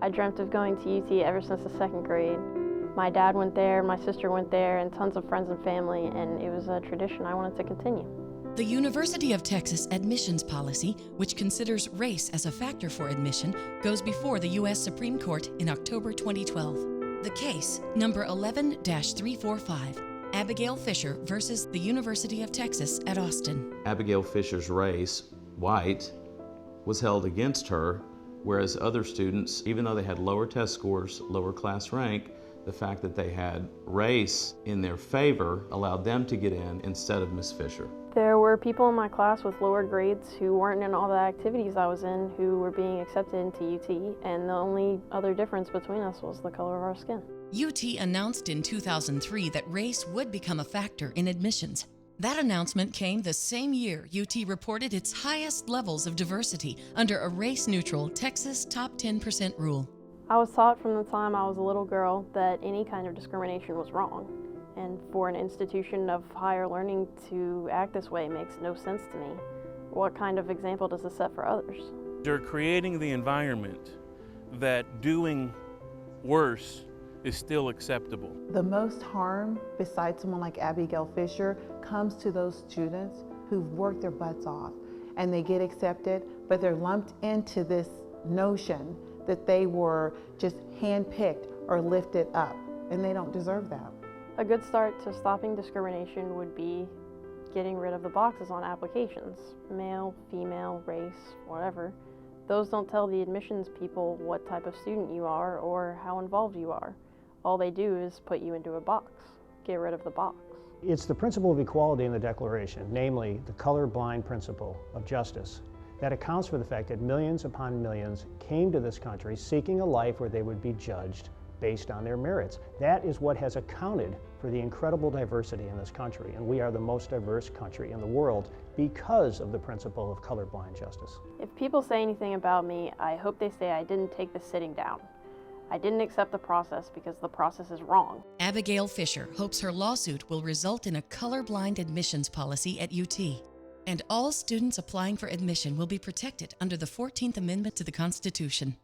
I dreamt of going to UT ever since the second grade. My dad went there, my sister went there, and tons of friends and family, and it was a tradition I wanted to continue. The University of Texas admissions policy, which considers race as a factor for admission, goes before the U.S. Supreme Court in October 2012. The case, number 11-345, Abigail Fisher versus the University of Texas at Austin. Abigail Fisher's race, white, was held against her, whereas other students, even though they had lower test scores, lower class rank, the fact that they had race in their favor allowed them to get in instead of Miss Fisher. There were people in my class with lower grades who weren't in all the activities I was in who were being accepted into UT, and the only other difference between us was the color of our skin. UT announced in 2003 that race would become a factor in admissions. That announcement came the same year UT reported its highest levels of diversity under a race-neutral Texas top 10% rule. I was taught from the time I was a little girl that any kind of discrimination was wrong, and for an institution of higher learning to act this way makes no sense to me. What kind of example does this set for others? They're creating the environment that doing worse is still acceptable. The most harm, besides someone like Abigail Fisher, comes to those students who've worked their butts off and they get accepted, but they're lumped into this notion that they were just handpicked or lifted up, and they don't deserve that. A good start to stopping discrimination would be getting rid of the boxes on applications. Male, female, race, whatever. Those don't tell the admissions people what type of student you are or how involved you are. All they do is put you into a box. Get rid of the box. It's the principle of equality in the Declaration, namely the colorblind principle of justice, that accounts for the fact that millions upon millions came to this country seeking a life where they would be judged based on their merits. That is what has accounted for the incredible diversity in this country, and we are the most diverse country in the world because of the principle of colorblind justice. If people say anything about me, I hope they say I didn't take the sitting down. I didn't accept the process because the process is wrong. Abigail Fisher hopes her lawsuit will result in a colorblind admissions policy at UT. And all students applying for admission will be protected under the 14th Amendment to the Constitution.